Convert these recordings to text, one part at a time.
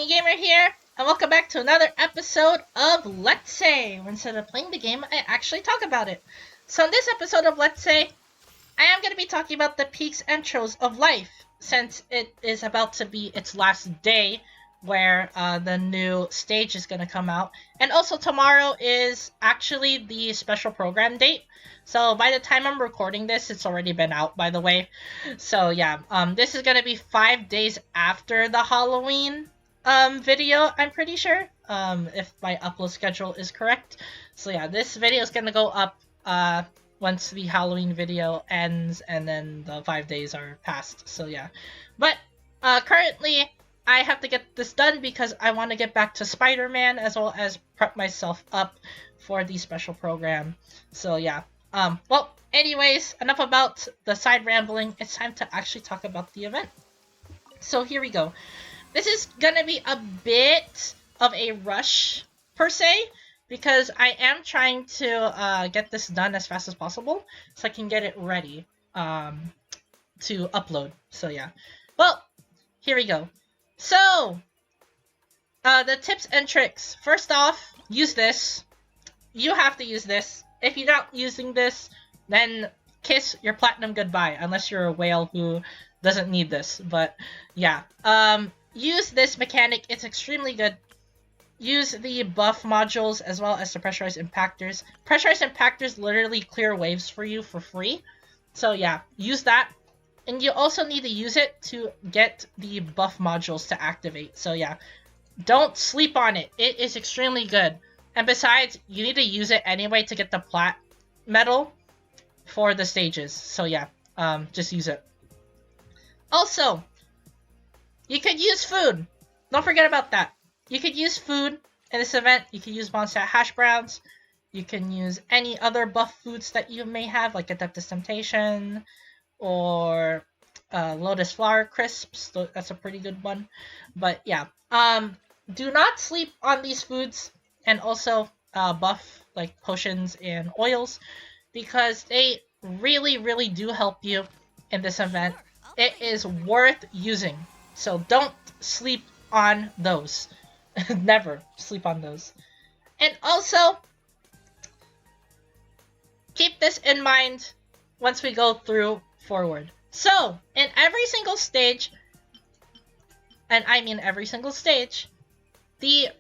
Skinny Gamer here, and welcome back to another episode of Let's Say, where instead of playing the game, I actually talk about it. So in this episode of Let's Say, I am going to be talking about the peaks and troughs of life, since it is about to be its last day, where the new stage is going to come out. And also tomorrow is actually the special program date. So by the time I'm recording this, it's already been out, by the way. So yeah, this is going to be 5 days after the Halloween video, I'm pretty sure, if my upload schedule is correct. So yeah, this video is going to go up once the Halloween video ends and then the 5 days are passed. So yeah, but currently I have to get this done because I want to get back to Spider-Man as well as prep myself up for the special program. So yeah, well, anyways, enough about the side rambling. It's time to actually talk about the event. So here we go. This is gonna be a bit of a rush per se, because I am trying to get this done as fast as possible so I can get it ready to upload. So yeah, well, here we go. So the tips and tricks. First off, use this. You have to use this. If you're not using this, then kiss your platinum goodbye, unless you're a whale who doesn't need this. But yeah, use this mechanic. It's extremely good. Use the buff modules as well as the pressurized impactors. Pressurized impactors literally clear waves for you for free. So yeah, use that. And you also need to use it to get the buff modules to activate. So yeah, don't sleep on it. It is extremely good. And besides, you need to use it anyway to get the plat medal for the stages. So yeah, just use it. Also, you could use food. Don't forget about that. You could use food in this event. You can use Mondstadt hash browns. You can use any other buff foods that you may have, like Adeptus Temptation or Lotus Flower Crisps. That's a pretty good one. But yeah, do not sleep on these foods, and also buff like potions and oils, because they really do help you in this event. It is worth using, so don't sleep on those. Never sleep on those. And also, keep this in mind once we go through forward. So, in every single stage, and I mean every single stage,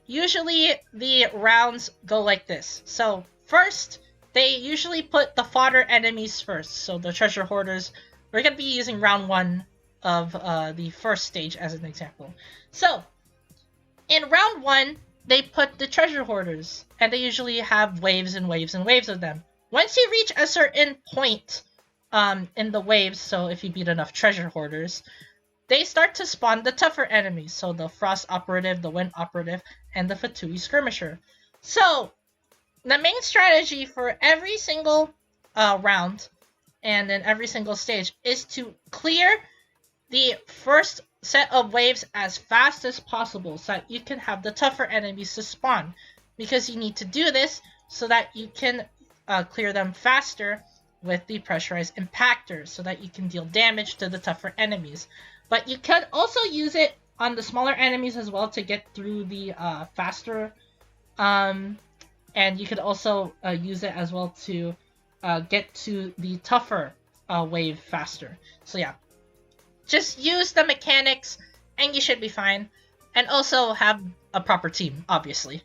usually the rounds go like this. So first, they usually put the fodder enemies first. So the treasure hoarders, we're going to be using round 1 of the first stage as an example. So in round 1, they put the treasure hoarders, and they usually have waves and waves and waves of them. Once you reach a certain point in the waves, so if you beat enough treasure hoarders, they start to spawn the tougher enemies, so the Frost Operative, the Wind Operative, and the Fatui Skirmisher. So, the main strategy for every single round, and in every single stage, is to clear the first set of waves as fast as possible, so that you can have the tougher enemies to spawn. Because you need to do this so that you can clear them faster with the pressurized impactors, so that you can deal damage to the tougher enemies. But you could also use it on the smaller enemies as well to get through the faster. And you could also use it as well to get to the tougher wave faster. So yeah, just use the mechanics and you should be fine. And also have a proper team, obviously.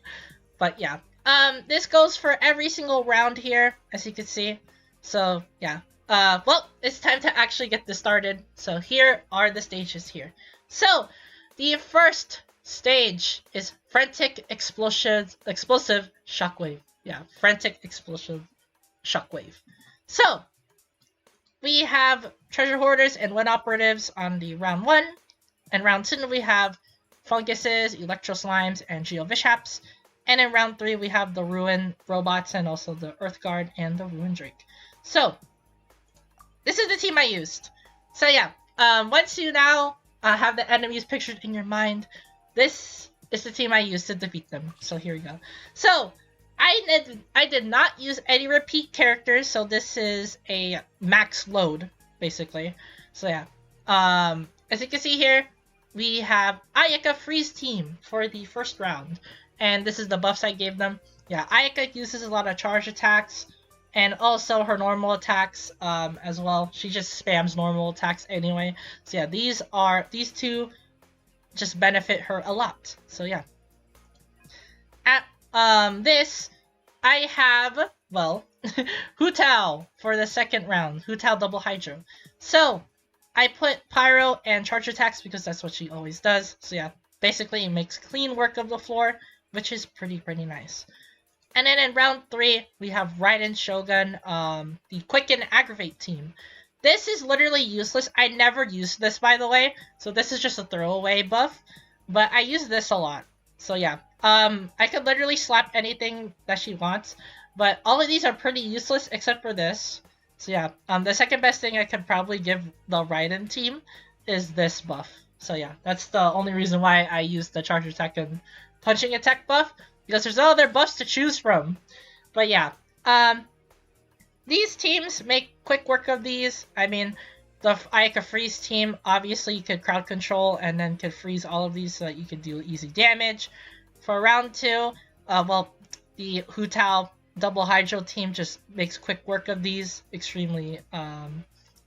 But yeah, this goes for every single round here, as you can see. So yeah. Well, it's time to actually get this started. So here are the stages here. So, the first stage is Frantic Explosive Shockwave. Yeah, Frantic Explosive Shockwave. So, we have Treasure Hoarders and Wind Operatives on the round 1. And round 2 we have Funguses, Electro Slimes, and Geovishaps. And in round 3 we have the Ruin Robots and also the Earth Guard and the Ruin Drake. So, this is the team I used. So yeah, once you now have the enemies pictured in your mind, this is the team I used to defeat them. So here we go. So I did not use any repeat characters, so this is a max load, basically. So yeah, as you can see here, we have Ayaka Freeze team for the first round. And this is the buffs I gave them. Yeah, Ayaka uses a lot of charge attacks and also her normal attacks as well. She just spams normal attacks anyway. So yeah, these two just benefit her a lot. So yeah. At this, I have, well, Hu Tao for the second round. Hu Tao double hydro. So I put Pyro and charge attacks because that's what she always does. So yeah, basically it makes clean work of the floor, which is pretty nice. And then in round 3, we have Raiden Shogun, the Quick and Aggravate team. This is literally useless. I never used this, by the way, so this is just a throwaway buff, but I use this a lot. So yeah, I could literally slap anything that she wants, but all of these are pretty useless except for this. So yeah, the second best thing I could probably give the Raiden team is this buff. So yeah, that's the only reason why I use the charge attack and punching attack buff, because there's no other buffs to choose from. But yeah, these teams make quick work of these. I mean, the Ayaka Freeze team, obviously you could crowd control and then could freeze all of these so that you could do easy damage. For round 2, well, the Hu Tao double hydro team just makes quick work of these extremely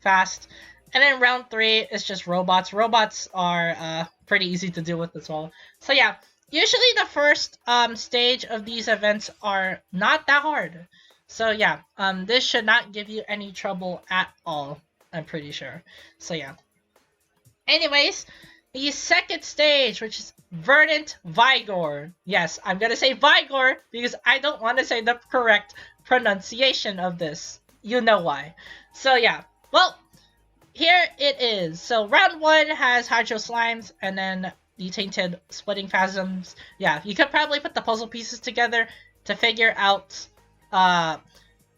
fast. And then round 3 is just robots. Robots are pretty easy to deal with as well. So yeah, usually the first stage of these events are not that hard. So yeah, this should not give you any trouble at all, I'm pretty sure. So yeah. Anyways, the second stage, which is Verdant Vigor. Yes, I'm gonna say Vigor because I don't want to say the correct pronunciation of this. You know why. So yeah, well, here it is. So round 1 has Hydro Slimes, and then the Tainted Splitting Phasms. Yeah, you could probably put the puzzle pieces together to figure out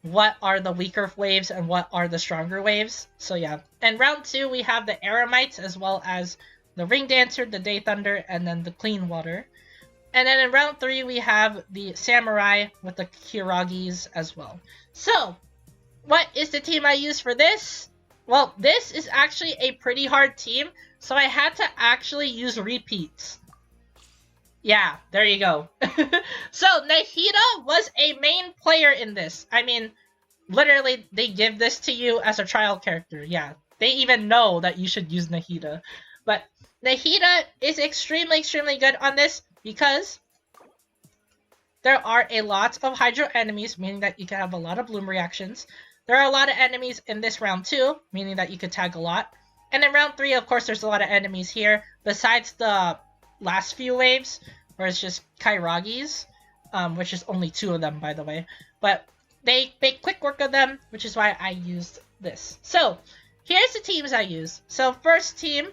what are the weaker waves and what are the stronger waves. So yeah. And round 2, we have the Eremites as well as the Ring Dancer, the Day Thunder, and then the Clean Water. And then in round 3, we have the Samurai with the Kiragis as well. So, what is the team I use for this? Well, this is actually a pretty hard team, so I had to actually use repeats. Yeah, there you go. So, Nahida was a main player in this. I mean, literally, they give this to you as a trial character. Yeah, they even know that you should use Nahida. But Nahida is extremely good on this because there are a lot of Hydro enemies, meaning that you can have a lot of Bloom reactions. There are a lot of enemies in this round too, meaning that you could tag a lot. And in round 3, of course, there's a lot of enemies here, besides the last few waves, where it's just Kairagis, which is only 2 of them, by the way. But they make quick work of them, which is why I used this. So, here's the teams I use. So, first team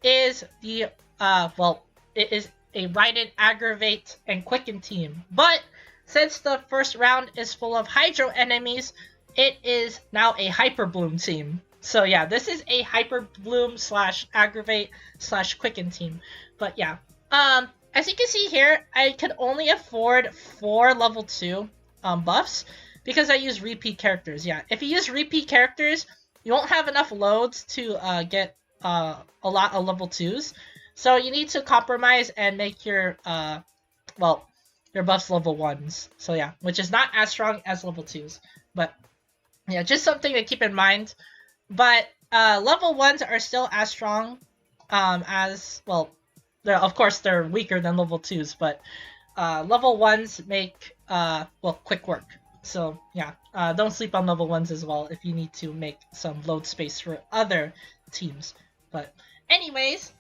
is the, well, it is a Raiden, Aggravate, and Quicken team. But, since the first round is full of Hydro enemies, it is now a Hyper Bloom team. So yeah, this is a Hyper Bloom / Aggravate / Quicken team. But yeah, as you can see here, I could only afford 4 level 2 buffs because I use repeat characters. Yeah, if you use repeat characters, you won't have enough loads to get a lot of level 2s. So you need to compromise and make your well, your buffs level 1s. So yeah, which is not as strong as level 2s. But yeah, just something to keep in mind. But level 1s are still as strong as, well, of course they're weaker than level 2s, but level 1s make, well, quick work. So yeah, don't sleep on level 1s as well if you need to make some load space for other teams. But anyways,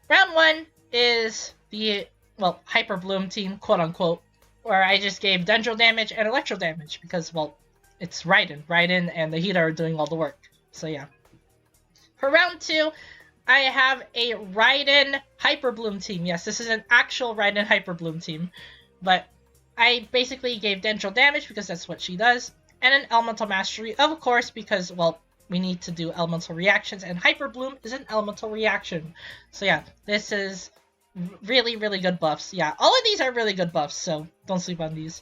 round 1 is the, well, Hyper Bloom team, quote unquote, where I just gave Dendro damage and Electro damage because, well, it's Raiden. Raiden and Nahida are doing all the work. So yeah. For round 2, I have a Raiden Hyper Bloom team. Yes, this is an actual Raiden Hyper Bloom team. But I basically gave Dendro damage because that's what she does. And an Elemental Mastery, of course, because, well, we need to do elemental reactions. And Hyper Bloom is an elemental reaction. So yeah, this is really good buffs. Yeah, all of these are really good buffs, so don't sleep on these.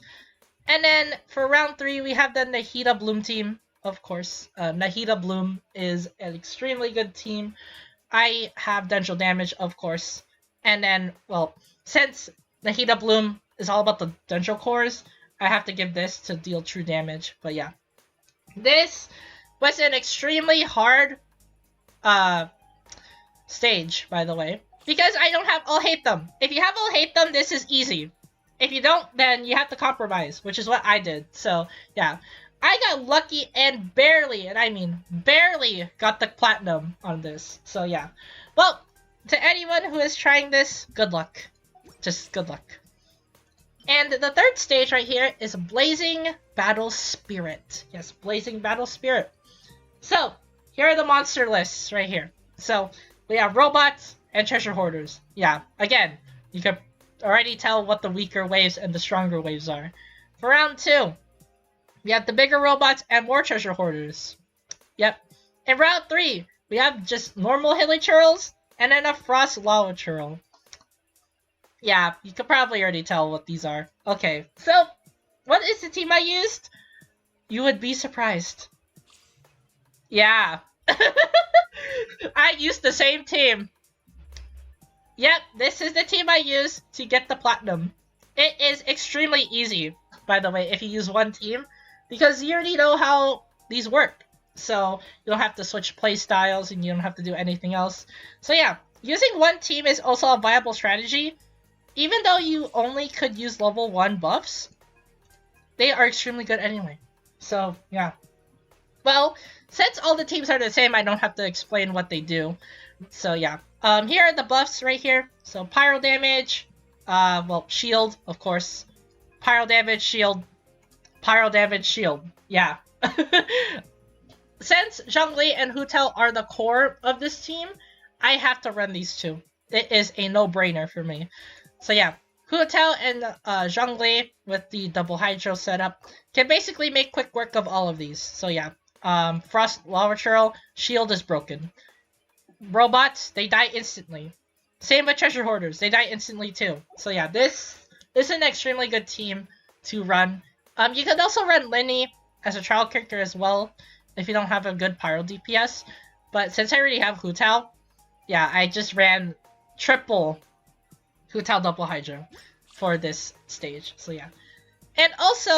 And then for round 3, we have the Nahida Bloom team, of course. Nahida Bloom is an extremely good team I have Dendral damage, of course. And then, well, since the Heat of Bloom is all about the Dendral cores, I have to give this to deal true damage. But yeah. This was an extremely hard stage, by the way. Because I don't have All Hate Them. If you have All Hate Them, this is easy. If you don't, then you have to compromise, which is what I did. So, yeah. I got lucky and barely, and I mean barely, got the platinum on this. So, yeah. Well, to anyone who is trying this, good luck. Just good luck. And the third stage right here is Blazing Battle Spirit. Yes, Blazing Battle Spirit. So, here are the monster lists right here. So, we have robots and treasure hoarders. Yeah, again, you can already tell what the weaker waves and the stronger waves are. For round 2, we have the bigger robots and more treasure hoarders. Yep. In round 3, we have just normal hilichurls and then a frost lava churl. Yeah, you could probably already tell what these are. Okay, so what is the team I used? You would be surprised. Yeah. I used the same team. Yep, this is the team I used to get the platinum. It is extremely easy, by the way, if you use one team, because you already know how these work. So you don't have to switch play styles and you don't have to do anything else. So yeah, using one team is also a viable strategy. Even though you only could use level 1 buffs, they are extremely good anyway. So, yeah. Well, since all the teams are the same, I don't have to explain what they do. So, yeah. Here are the buffs right here. So, pyro damage, well, shield, of course. Pyro damage, shield. Pyro damage, shield. Yeah. Since Zhongli and Hu Tao are the core of this team, I have to run these two. It is a no-brainer for me. So yeah, Hu Tao and Zhongli with the double hydro setup can basically make quick work of all of these. So yeah, Frost Lava Churl, shield is broken. Robots, they die instantly. Same with treasure hoarders, they die instantly too. So yeah, this is an extremely good team to run. You could also run Linny as a trial character as well if you don't have a good pyro DPS. But since I already have Hu Tao, yeah, I just ran triple Hu Tao double hydro for this stage. So yeah. And also,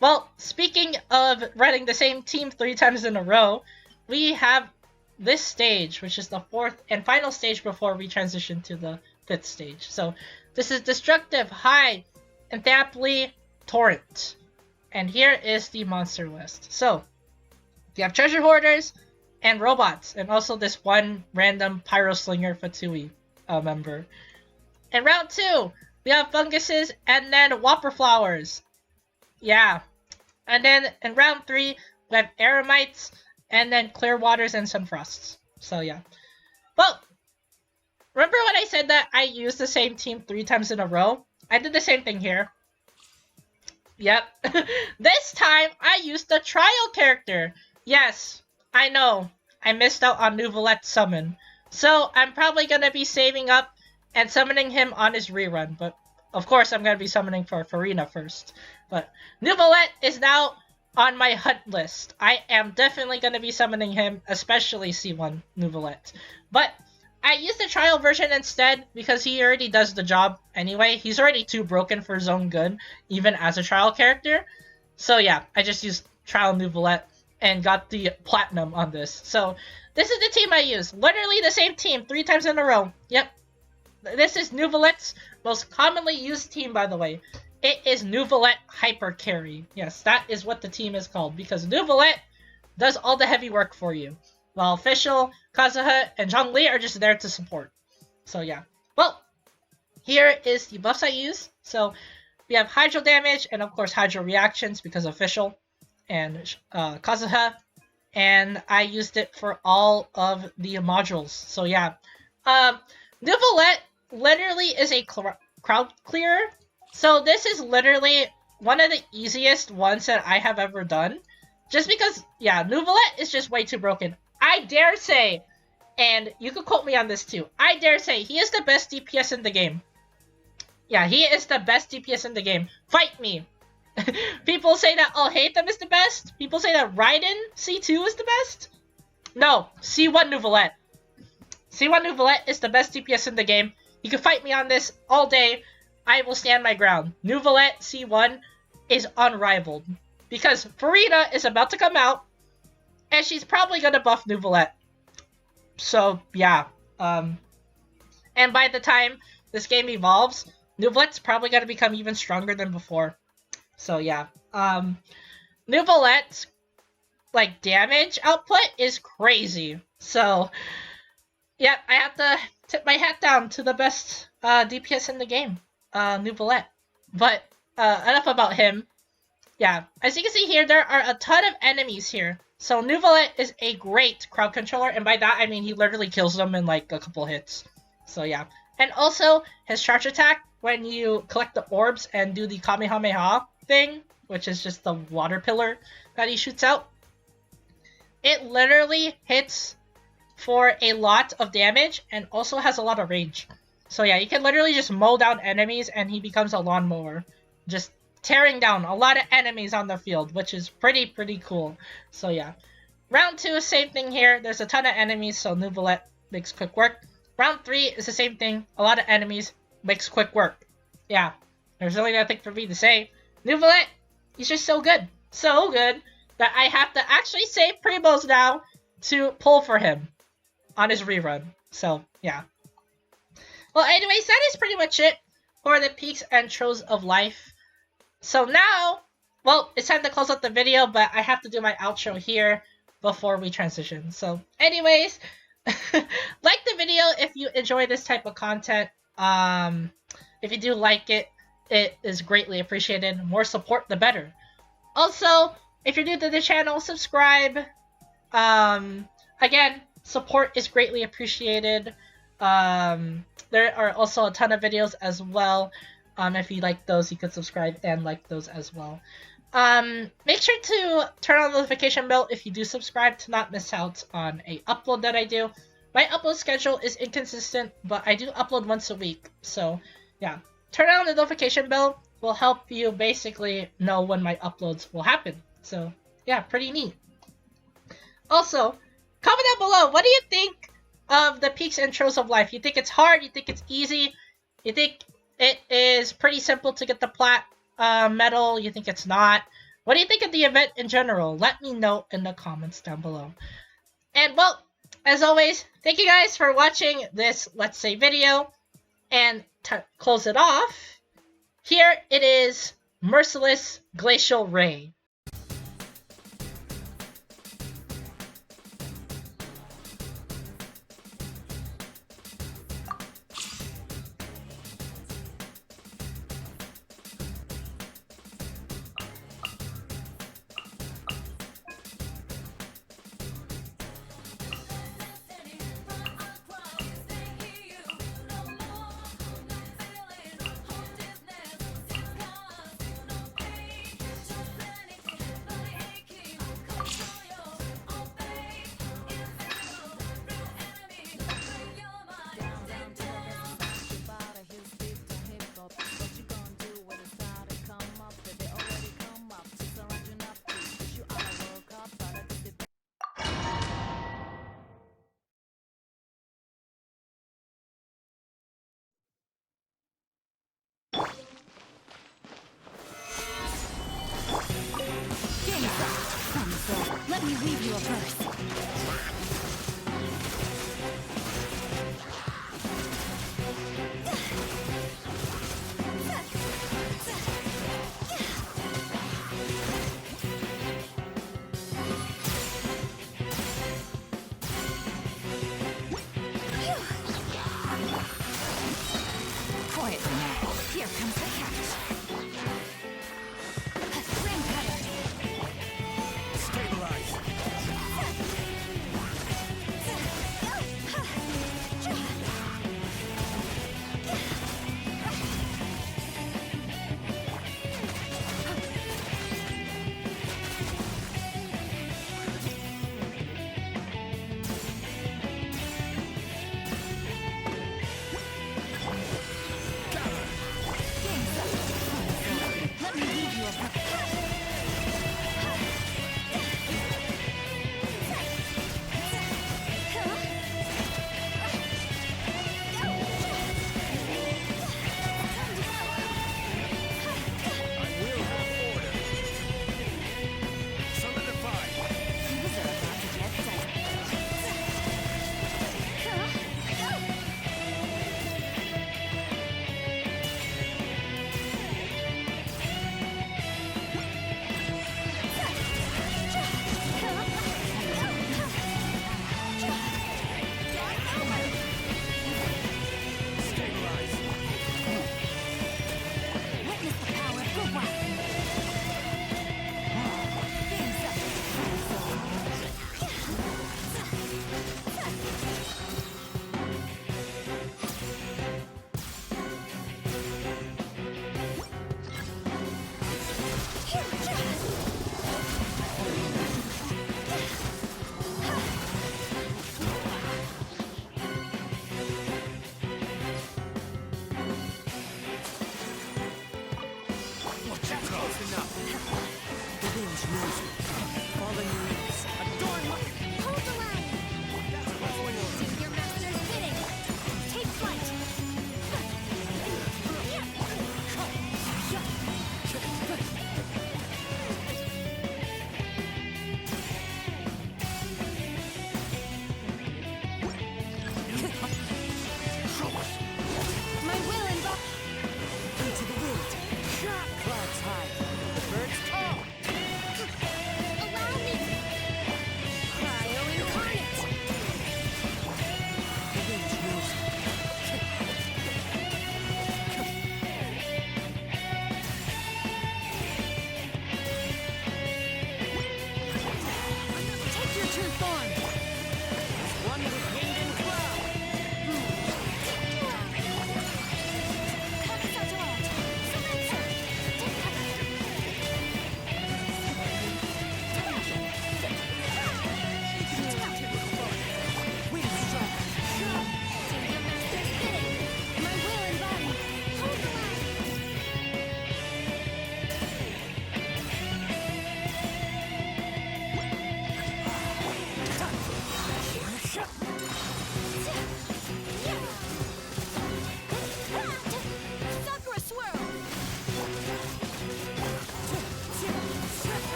well, speaking of running the same team 3 times in a row, we have this stage, which is the 4th and final stage before we transition to the 5th stage. So this is Destructive High-enthalpy Torrent. And here is the monster list. So you have treasure hoarders and robots, and also this one random pyro slinger Fatui member. In round 2, we have funguses and then whopper flowers. Yeah. And then in round 3, we have eremites and then clear waters and sunfrosts. So yeah. Well, remember when I said that I used the same team 3 times in a row? I did the same thing here. Yep. This time, I used the trial character. Yes, I know. I missed out on Nouvelette's summon. So I'm probably going to be saving up and summoning him on his rerun, but of course I'm going to be summoning for Farina first. But Nouvelette is now on my hunt list. I am definitely going to be summoning him, especially C1 Nouvelette. But I used the trial version instead because he already does the job anyway. He's already too broken for his own good, even as a trial character. So yeah, I just used trial Nouvelette and got the platinum on this. So this is the team I use. Literally the same team 3 times in a row. Yep. This is Nouvelette's most commonly used team, by the way. It is Nouvelette Hyper Carry. Yes, that is what the team is called, because Nouvelette does all the heavy work for you, while Official, Kazuha, and Zhongli are just there to support. So yeah. Well, here is the buffs I use. So we have Hydro damage, and of course Hydro reactions, because Official and Kazuha. And I used it for all of the modules. So yeah. Nouvelette literally is a crowd clearer. So this is literally one of the easiest ones that I have ever done. Just because, yeah, Nouvelette is just way too broken. I dare say, and you could quote me on this too, I dare say he is the best DPS in the game. Yeah, he is the best DPS in the game. Fight me. People say that Alhaitham is the best. People say that Raiden C2 is the best. No, C1 Nouvelette. C1 Nuvolette is the best DPS in the game. You can fight me on this all day. I will stand my ground. Nuvolette C1 is unrivaled. Because Farida is about to come out, and she's probably going to buff Nuvolette. So, yeah. And by the time this game evolves, Nuvolette's probably going to become even stronger than before. So, yeah. Nuvolette's, like, damage output is crazy. So, yeah, I have to tip my hat down to the best DPS in the game, Nuvolette. But, enough about him. Yeah, as you can see here, there are a ton of enemies here. So Nuvolette is a great crowd controller, and by that I mean he literally kills them in like a couple hits. So yeah. And also, his charge attack, when you collect the orbs and do the Kamehameha thing, which is just the water pillar that he shoots out, it literally hits for a lot of damage and also has a lot of range. So yeah, you can literally just mow down enemies and he becomes a lawnmower. Just tearing down a lot of enemies on the field, which is pretty cool. So yeah. Round 2, same thing here. There's a ton of enemies, so Nuvolette makes quick work. Round 3 is the same thing. A lot of enemies, makes quick work. Yeah. There's really nothing for me to say. Nuvolette, he's just so good. So good that I have to actually save Primos now to pull for him on his rerun. So, yeah. Well, anyways, that is pretty much it for the peaks and troughs of life. So now, well, it's time to close out the video, but I have to do my outro here before we transition. So anyways, like the video if you enjoy this type of content. If you do like it, it is greatly appreciated. More support, the better. Also, if you're new to the channel, subscribe. Again, support is greatly appreciated. There are also a ton of videos as well. If you like those, you could subscribe and like those as well. Make sure to turn on the notification bell if you do subscribe to not miss out on a upload that I do. My upload schedule is inconsistent, but I do upload once a week. So, yeah. Turn on the notification bell will help you basically know when my uploads will happen. So, yeah, pretty neat. Also, comment down below, what do you think of the peaks and troughs of life? You think it's hard? You think it's easy? You think it is pretty simple to get the plat medal? You think it's not? What do you think of the event in general? Let me know in the comments down below. And well, as always, thank you guys for watching this Let's Say video. And to close it off, here it is, Merciless Glacial Ray.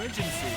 emergency.